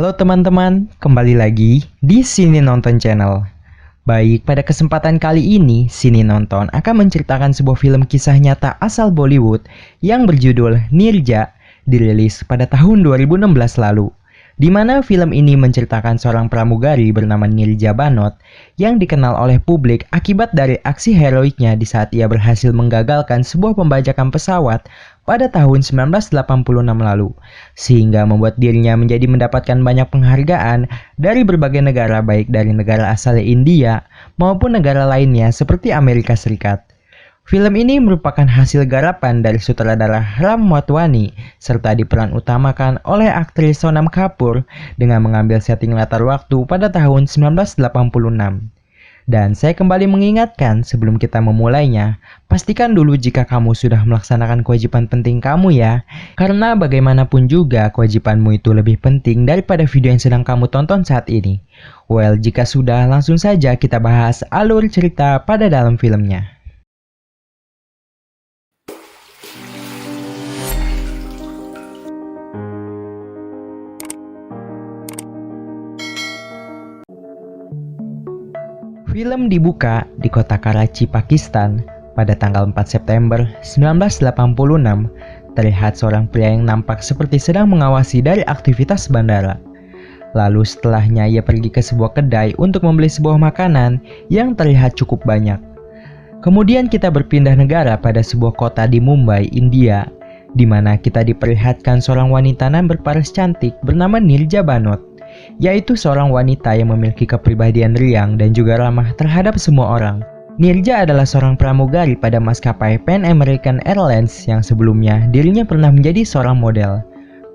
Halo teman-teman, kembali lagi di Sini Nonton Channel. Baik, pada kesempatan kali ini, Sini Nonton akan menceritakan sebuah film kisah nyata asal Bollywood yang berjudul Nirja, dirilis pada tahun 2016 lalu. Di mana film ini menceritakan seorang pramugari bernama Nirja Banot yang dikenal oleh publik akibat dari aksi heroiknya di saat ia berhasil menggagalkan sebuah pembajakan pesawat pada tahun 1986 lalu, sehingga membuat dirinya menjadi mendapatkan banyak penghargaan dari berbagai negara baik dari negara asal India maupun negara lainnya seperti Amerika Serikat. Film ini merupakan hasil garapan dari sutradara Ram Motwani serta diperan utamakan oleh aktris Sonam Kapoor dengan mengambil setting latar waktu pada tahun 1986. Dan saya kembali mengingatkan sebelum kita memulainya, pastikan dulu jika kamu sudah melaksanakan kewajiban penting kamu ya. Karena bagaimanapun juga kewajibanmu itu lebih penting daripada video yang sedang kamu tonton saat ini. Well, jika sudah, langsung saja kita bahas alur cerita pada dalam filmnya. Film dibuka di kota Karachi, Pakistan pada tanggal 4 September 1986. Terlihat seorang pria yang nampak seperti sedang mengawasi dari aktivitas bandara. Lalu setelahnya ia pergi ke sebuah kedai untuk membeli sebuah makanan yang terlihat cukup banyak. Kemudian kita berpindah negara pada sebuah kota di Mumbai, India, di mana kita diperlihatkan seorang wanita nan berparas cantik bernama Nirja Banot, yaitu seorang wanita yang memiliki kepribadian riang dan juga ramah terhadap semua orang. Nirja adalah seorang pramugari pada maskapai Pan American Airlines yang sebelumnya dirinya pernah menjadi seorang model.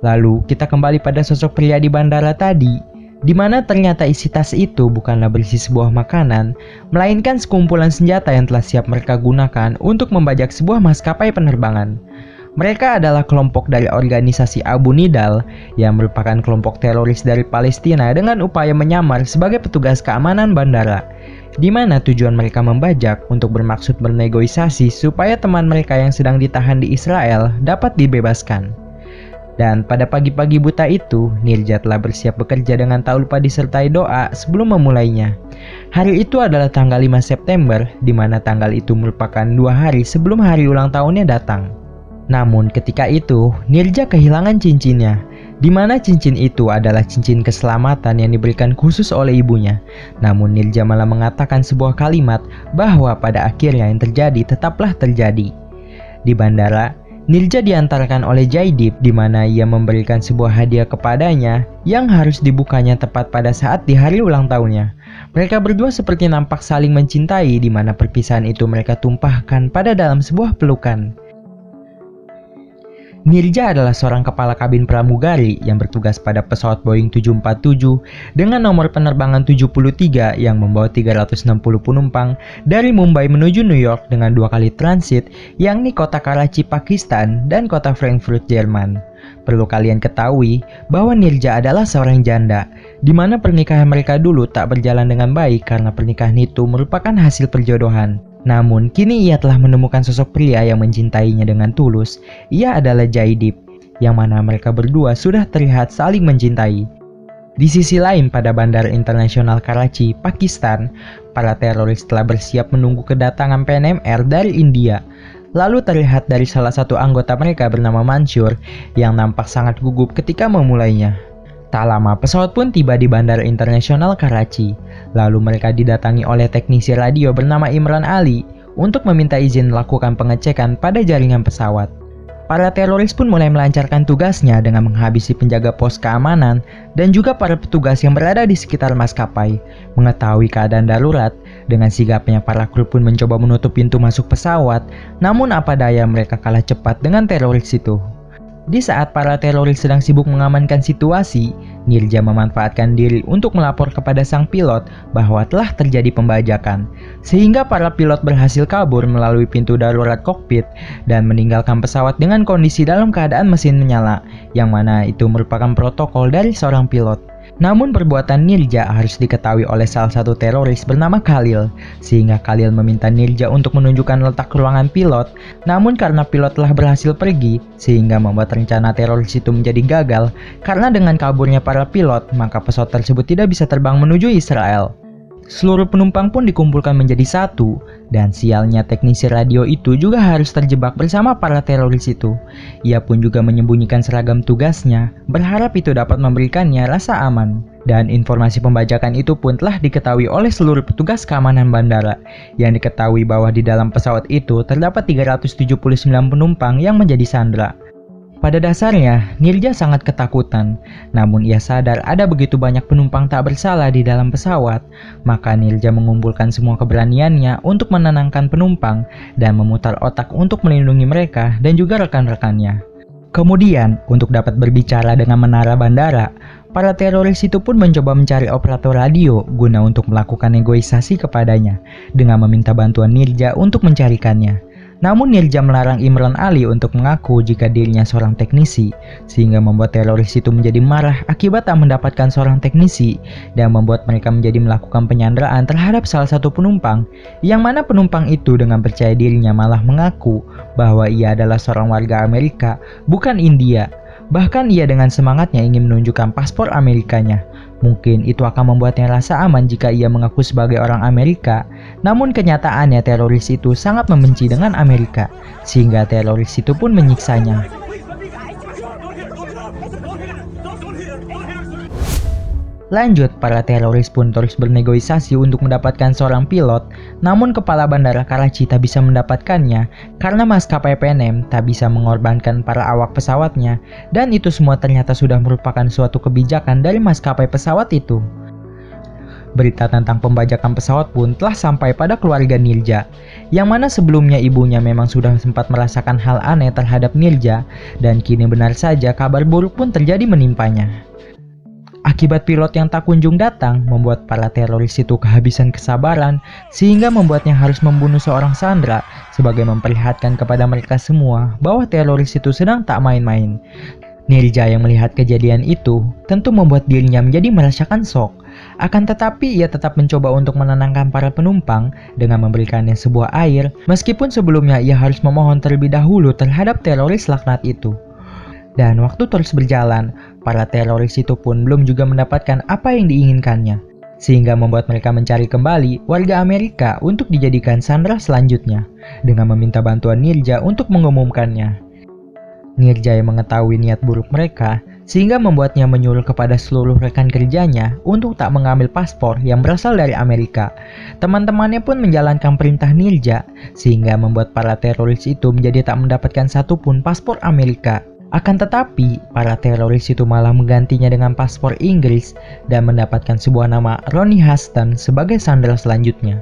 Lalu kita kembali pada sosok pria di bandara tadi, di mana ternyata isi tas itu bukanlah berisi sebuah makanan, melainkan sekumpulan senjata yang telah siap mereka gunakan untuk membajak sebuah maskapai penerbangan. Mereka adalah kelompok dari organisasi Abu Nidal yang merupakan kelompok teroris dari Palestina dengan upaya menyamar sebagai petugas keamanan bandara, di mana tujuan mereka membajak untuk bermaksud bernegosiasi supaya teman mereka yang sedang ditahan di Israel dapat dibebaskan. Dan pada pagi-pagi buta itu, Nirja telah bersiap bekerja dengan tak lupa disertai doa sebelum memulainya. Hari itu adalah tanggal 5 September, di mana tanggal itu merupakan 2 hari sebelum hari ulang tahunnya datang. Namun ketika itu, Nirja kehilangan cincinnya, di mana cincin itu adalah cincin keselamatan yang diberikan khusus oleh ibunya. Namun Nirja malah mengatakan sebuah kalimat bahwa pada akhirnya yang terjadi tetaplah terjadi. Di bandara, Nirja diantarkan oleh Jaidip, di mana ia memberikan sebuah hadiah kepadanya yang harus dibukanya tepat pada saat di hari ulang tahunnya. Mereka berdua seperti nampak saling mencintai, di mana perpisahan itu mereka tumpahkan pada dalam sebuah pelukan. Nirja adalah seorang kepala kabin pramugari yang bertugas pada pesawat Boeing 747 dengan nomor penerbangan 73 yang membawa 360 penumpang dari Mumbai menuju New York dengan 2 kali transit, yakni kota Karachi, Pakistan dan kota Frankfurt, Jerman. Perlu kalian ketahui bahwa Nirja adalah seorang janda, di mana pernikahan mereka dulu tak berjalan dengan baik karena pernikahan itu merupakan hasil perjodohan. Namun, kini ia telah menemukan sosok pria yang mencintainya dengan tulus. Ia adalah Jaidip, yang mana mereka berdua sudah terlihat saling mencintai. Di sisi lain, pada Bandara Internasional Karachi, Pakistan, para teroris telah bersiap menunggu kedatangan PNM-R dari India. Lalu terlihat dari salah satu anggota mereka bernama Mansur, yang nampak sangat gugup ketika memulainya. Tak lama, pesawat pun tiba di Bandara Internasional Karachi. Lalu mereka didatangi oleh teknisi radio bernama Imran Ali untuk meminta izin melakukan pengecekan pada jaringan pesawat. Para teroris pun mulai melancarkan tugasnya dengan menghabisi penjaga pos keamanan dan juga para petugas yang berada di sekitar maskapai. Mengetahui keadaan darurat, dengan sigapnya para kru pun mencoba menutup pintu masuk pesawat, namun apa daya mereka kalah cepat dengan teroris itu. Di saat para teroris sedang sibuk mengamankan situasi, Nirja memanfaatkan diri untuk melapor kepada sang pilot bahwa telah terjadi pembajakan, sehingga para pilot berhasil kabur melalui pintu darurat kokpit dan meninggalkan pesawat dengan kondisi dalam keadaan mesin menyala, yang mana itu merupakan protokol dari seorang pilot. Namun perbuatan Nirja harus diketahui oleh salah satu teroris bernama Khalil, sehingga Khalil meminta Nirja untuk menunjukkan letak ruangan pilot. Namun karena pilot telah berhasil pergi, sehingga membuat rencana teroris itu menjadi gagal. Karena dengan kaburnya para pilot, maka pesawat tersebut tidak bisa terbang menuju Israel. Seluruh penumpang pun dikumpulkan menjadi satu, dan sialnya teknisi radio itu juga harus terjebak bersama para teroris itu. Ia pun juga menyembunyikan seragam tugasnya, berharap itu dapat memberikannya rasa aman. Dan informasi pembajakan itu pun telah diketahui oleh seluruh petugas keamanan bandara, yang diketahui bahwa di dalam pesawat itu terdapat 379 penumpang yang menjadi sandera. Pada dasarnya, Nirja sangat ketakutan, namun ia sadar ada begitu banyak penumpang tak bersalah di dalam pesawat, maka Nirja mengumpulkan semua keberaniannya untuk menenangkan penumpang dan memutar otak untuk melindungi mereka dan juga rekan-rekannya. Kemudian, untuk dapat berbicara dengan menara bandara, para teroris itu pun mencoba mencari operator radio guna untuk melakukan negosiasi kepadanya dengan meminta bantuan Nirja untuk mencarikannya. Namun Nirja melarang Imran Ali untuk mengaku jika dirinya seorang teknisi, sehingga membuat teroris itu menjadi marah akibat tak mendapatkan seorang teknisi dan membuat mereka menjadi melakukan penyanderaan terhadap salah satu penumpang, yang mana penumpang itu dengan percaya dirinya malah mengaku bahwa ia adalah seorang warga Amerika, bukan India. Bahkan ia dengan semangatnya ingin menunjukkan paspor Amerikanya. Mungkin itu akan membuatnya rasa aman jika ia mengaku sebagai orang Amerika. Namun kenyataannya teroris itu sangat membenci dengan Amerika, sehingga teroris itu pun menyiksanya. Lanjut, para teroris pun terus bernegosiasi untuk mendapatkan seorang pilot, namun kepala bandara Karachi tak bisa mendapatkannya karena maskapai Pan Am tak bisa mengorbankan para awak pesawatnya, dan itu semua ternyata sudah merupakan suatu kebijakan dari maskapai pesawat itu. Berita tentang pembajakan pesawat pun telah sampai pada keluarga Nirja, yang mana sebelumnya ibunya memang sudah sempat merasakan hal aneh terhadap Nirja, dan kini benar saja kabar buruk pun terjadi menimpanya. Akibat pilot yang tak kunjung datang, membuat para teroris itu kehabisan kesabaran, sehingga membuatnya harus membunuh seorang sandera sebagai memperlihatkan kepada mereka semua bahwa teroris itu sedang tak main-main. Nirja yang melihat kejadian itu tentu membuat dirinya menjadi merasakan shock. Akan tetapi ia tetap mencoba untuk menenangkan para penumpang dengan memberikannya sebuah air, meskipun sebelumnya ia harus memohon terlebih dahulu terhadap teroris laknat itu. Dan waktu terus berjalan, para teroris itu pun belum juga mendapatkan apa yang diinginkannya, sehingga membuat mereka mencari kembali warga Amerika untuk dijadikan sandera selanjutnya, dengan meminta bantuan Nirja untuk mengumumkannya. Nirja yang mengetahui niat buruk mereka, sehingga membuatnya menyuruh kepada seluruh rekan kerjanya untuk tak mengambil paspor yang berasal dari Amerika. Teman-temannya pun menjalankan perintah Nirja, sehingga membuat para teroris itu menjadi tak mendapatkan satupun paspor Amerika. Akan tetapi, para teroris itu malah menggantinya dengan paspor Inggris dan mendapatkan sebuah nama Ronnie Huston sebagai sandera selanjutnya.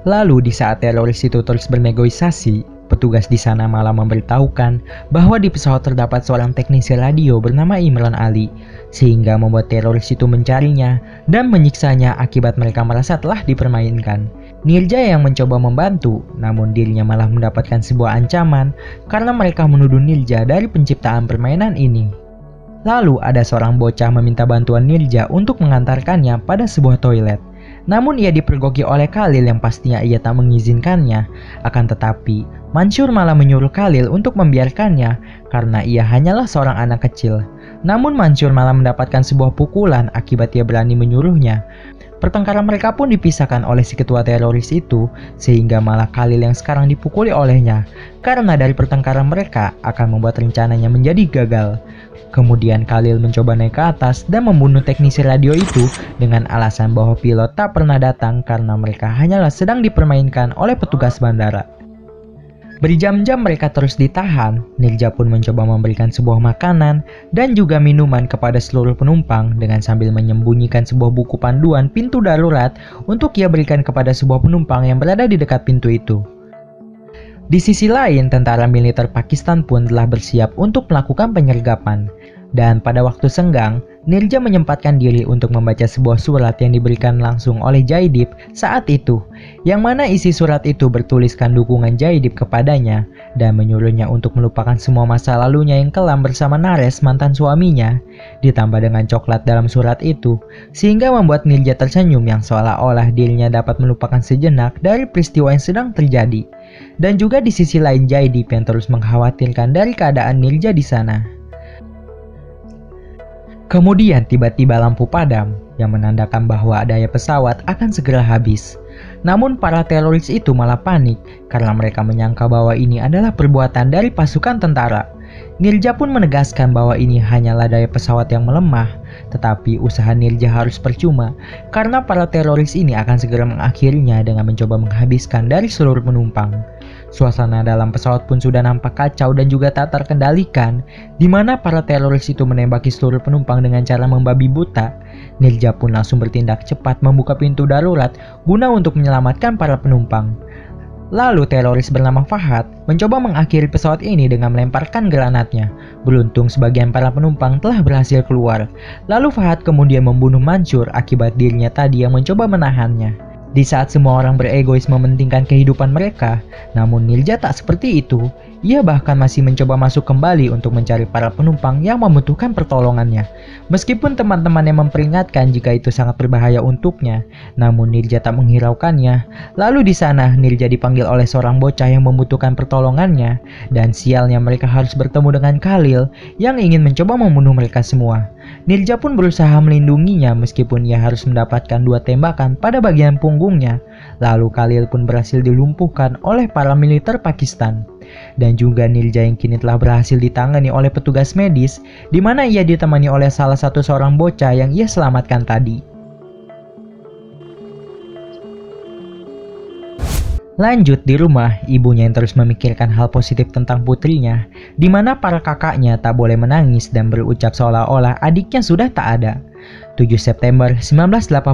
Lalu di saat teroris itu terus bernegosiasi, petugas di sana malah memberitahukan bahwa di pesawat terdapat seorang teknisi radio bernama Imran Ali, sehingga membuat teroris itu mencarinya dan menyiksanya akibat mereka merasa telah dipermainkan. Nirja yang mencoba membantu, namun dirinya malah mendapatkan sebuah ancaman karena mereka menuduh Nirja dari penciptaan permainan ini. Lalu ada seorang bocah meminta bantuan Nirja untuk mengantarkannya pada sebuah toilet. Namun ia dipergoki oleh Khalil yang pastinya ia tak mengizinkannya. Akan tetapi, Mansur malah menyuruh Khalil untuk membiarkannya karena ia hanyalah seorang anak kecil. Namun Mansur malah mendapatkan sebuah pukulan akibat ia berani menyuruhnya. Pertengkaran mereka pun dipisahkan oleh si ketua teroris itu, sehingga malah Khalil yang sekarang dipukuli olehnya, karena dari pertengkaran mereka akan membuat rencananya menjadi gagal. Kemudian Khalil mencoba naik ke atas dan membunuh teknisi radio itu dengan alasan bahwa pilot tak pernah datang karena mereka hanyalah sedang dipermainkan oleh petugas bandara. Berjam-jam mereka terus ditahan. Nirja pun mencoba memberikan sebuah makanan dan juga minuman kepada seluruh penumpang dengan sambil menyembunyikan sebuah buku panduan pintu darurat untuk ia berikan kepada sebuah penumpang yang berada di dekat pintu itu. Di sisi lain, tentara militer Pakistan pun telah bersiap untuk melakukan penyergapan. Dan pada waktu senggang, Nirja menyempatkan diri untuk membaca sebuah surat yang diberikan langsung oleh Jaidip saat itu, yang mana isi surat itu bertuliskan dukungan Jaidip kepadanya dan menyuruhnya untuk melupakan semua masa lalunya yang kelam bersama Naresh, mantan suaminya, ditambah dengan coklat dalam surat itu, sehingga membuat Nirja tersenyum yang seolah-olah dirinya dapat melupakan sejenak dari peristiwa yang sedang terjadi. Dan juga di sisi lain Jaidip yang terus mengkhawatirkan dari keadaan Nirja di sana. Kemudian tiba-tiba lampu padam yang menandakan bahwa daya pesawat akan segera habis. Namun para teroris itu malah panik karena mereka menyangka bahwa ini adalah perbuatan dari pasukan tentara. Nirja pun menegaskan bahwa ini hanyalah daya pesawat yang melemah, tetapi usaha Nirja harus percuma karena para teroris ini akan segera mengakhirinya dengan mencoba menghabiskan dari seluruh penumpang. Suasana dalam pesawat pun sudah nampak kacau dan juga tak terkendalikan, di mana para teroris itu menembaki seluruh penumpang dengan cara membabi buta. Nirja pun langsung bertindak cepat membuka pintu darurat guna untuk menyelamatkan para penumpang. Lalu teroris bernama Fahad mencoba mengakhiri pesawat ini dengan melemparkan granatnya. Beruntung sebagian para penumpang telah berhasil keluar. Lalu Fahad kemudian membunuh Mansur akibat dirinya tadi yang mencoba menahannya. Di saat semua orang beregois mementingkan kehidupan mereka, namun Nirja tak seperti itu. Ia bahkan masih mencoba masuk kembali untuk mencari para penumpang yang membutuhkan pertolongannya. Meskipun teman-temannya memperingatkan jika itu sangat berbahaya untuknya, namun Nirja tak menghiraukannya. Lalu di sana Nirja dipanggil oleh seorang bocah yang membutuhkan pertolongannya, dan sialnya mereka harus bertemu dengan Khalil yang ingin mencoba membunuh mereka semua. Nirja pun berusaha melindunginya meskipun ia harus mendapatkan 2 tembakan pada bagian punggungnya. Lalu Khalil pun berhasil dilumpuhkan oleh para militer Pakistan. Dan juga Nirja yang kini telah berhasil ditangani oleh petugas medis, di mana ia ditemani oleh salah satu seorang bocah yang ia selamatkan tadi. Lanjut di rumah, ibunya yang terus memikirkan hal positif tentang putrinya, di mana para kakaknya tak boleh menangis dan berucap seolah-olah adiknya sudah tak ada. 7 September 1986,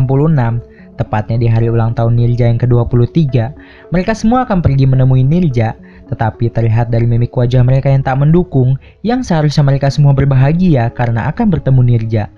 tepatnya di hari ulang tahun Nirja yang ke-23, mereka semua akan pergi menemui Nirja, tetapi terlihat dari mimik wajah mereka yang tak mendukung, yang seharusnya mereka semua berbahagia karena akan bertemu Nirja.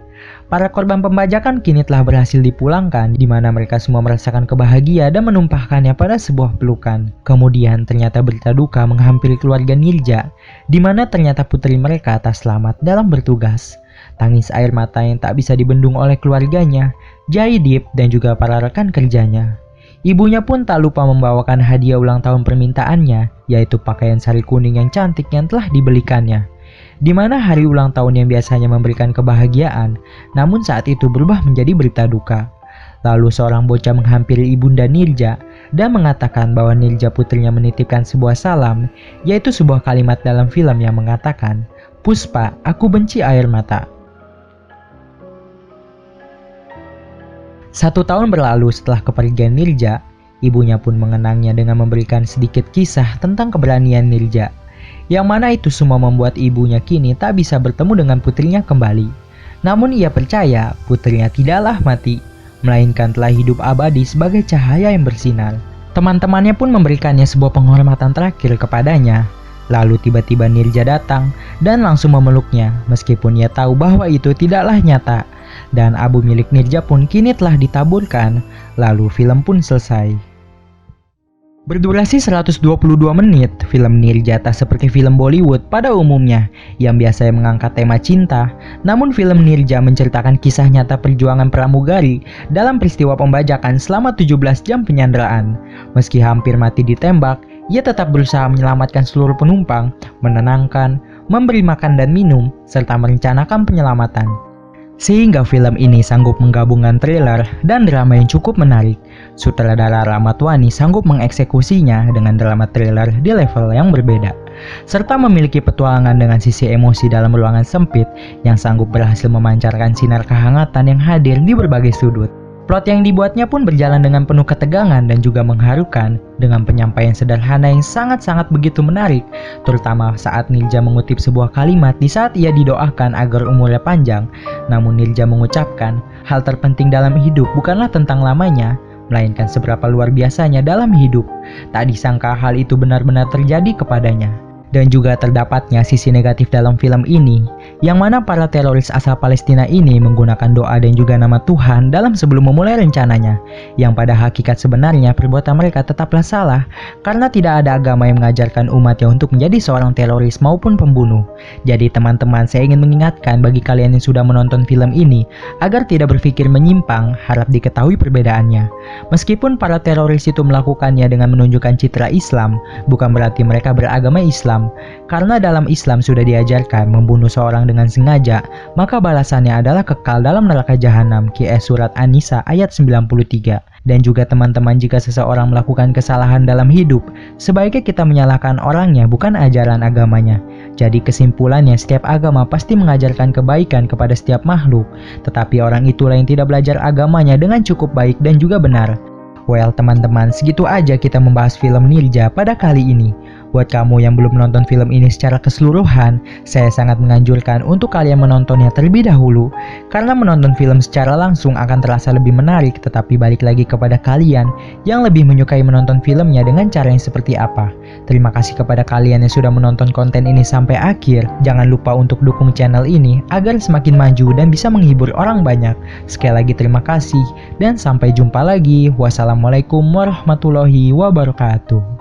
Para korban pembajakan kini telah berhasil dipulangkan, di mana mereka semua merasakan kebahagia dan menumpahkannya pada sebuah pelukan. Kemudian ternyata berita duka menghampiri keluarga Nirja, di mana ternyata putri mereka tak selamat dalam bertugas. Tangis air mata yang tak bisa dibendung oleh keluarganya, Jaidip dan juga para rekan kerjanya. Ibunya pun tak lupa membawakan hadiah ulang tahun permintaannya, yaitu pakaian sari kuning yang cantik yang telah dibelikannya. Di mana hari ulang tahun yang biasanya memberikan kebahagiaan, namun saat itu berubah menjadi berita duka. Lalu seorang bocah menghampiri ibunda Nirja dan mengatakan bahwa Nirja putrinya menitipkan sebuah salam, yaitu sebuah kalimat dalam film yang mengatakan, "Puspa, aku benci air mata." 1 tahun berlalu setelah kepergian Nirja, ibunya pun mengenangnya dengan memberikan sedikit kisah tentang keberanian Nirja, yang mana itu semua membuat ibunya kini tak bisa bertemu dengan putrinya kembali. Namun ia percaya putrinya tidaklah mati, melainkan telah hidup abadi sebagai cahaya yang bersinar. Teman-temannya pun memberikannya sebuah penghormatan terakhir kepadanya. Lalu tiba-tiba Nirja datang dan langsung memeluknya, meskipun ia tahu bahwa itu tidaklah nyata. Dan abu milik Nirja pun kini telah ditaburkan, lalu film pun selesai. Berdurasi 122 menit, film Nirja tak seperti film Bollywood pada umumnya yang biasanya mengangkat tema cinta, namun film Nirja menceritakan kisah nyata perjuangan pramugari dalam peristiwa pembajakan selama 17 jam penyanderaan. Meski hampir mati ditembak, ia tetap berusaha menyelamatkan seluruh penumpang, menenangkan, memberi makan dan minum, serta merencanakan penyelamatan. Sehingga film ini sanggup menggabungkan thriller dan drama yang cukup menarik. Sutradara Ramadwani sanggup mengeksekusinya dengan drama thriller di level yang berbeda, serta memiliki petualangan dengan sisi emosi dalam ruangan sempit yang sanggup berhasil memancarkan sinar kehangatan yang hadir di berbagai sudut. Plot yang dibuatnya pun berjalan dengan penuh ketegangan dan juga mengharukan, dengan penyampaian sederhana yang sangat-sangat begitu menarik, terutama saat Nirja mengutip sebuah kalimat di saat ia didoakan agar umurnya panjang. Namun Nirja mengucapkan, hal terpenting dalam hidup bukanlah tentang lamanya, melainkan seberapa luar biasanya dalam hidup. Tak disangka hal itu benar-benar terjadi kepadanya. Dan juga terdapatnya sisi negatif dalam film ini, yang mana para teroris asal Palestina ini menggunakan doa dan juga nama Tuhan dalam sebelum memulai rencananya, yang pada hakikat sebenarnya perbuatan mereka tetaplah salah, karena tidak ada agama yang mengajarkan umatnya untuk menjadi seorang teroris maupun pembunuh. Jadi teman-teman, saya ingin mengingatkan bagi kalian yang sudah menonton film ini, agar tidak berpikir menyimpang, harap diketahui perbedaannya. Meskipun para teroris itu melakukannya dengan menunjukkan citra Islam, bukan berarti mereka beragama Islam. Karena dalam Islam sudah diajarkan membunuh seorang dengan sengaja, maka balasannya adalah kekal dalam neraka jahanam. QS Surat An-Nisa ayat 93. Dan juga teman-teman, jika seseorang melakukan kesalahan dalam hidup, sebaiknya kita menyalahkan orangnya, bukan ajaran agamanya. Jadi kesimpulannya, setiap agama pasti mengajarkan kebaikan kepada setiap makhluk, tetapi orang itulah yang tidak belajar agamanya dengan cukup baik dan juga benar. Well teman-teman, segitu aja kita membahas film Nirja pada kali ini. Buat kamu yang belum menonton film ini secara keseluruhan, saya sangat menganjurkan untuk kalian menontonnya terlebih dahulu, karena menonton film secara langsung akan terasa lebih menarik, tetapi balik lagi kepada kalian yang lebih menyukai menonton filmnya dengan cara yang seperti apa. Terima kasih kepada kalian yang sudah menonton konten ini sampai akhir. Jangan lupa untuk dukung channel ini agar semakin maju dan bisa menghibur orang banyak. Sekali lagi terima kasih dan sampai jumpa lagi. Wassalamualaikum warahmatullahi wabarakatuh.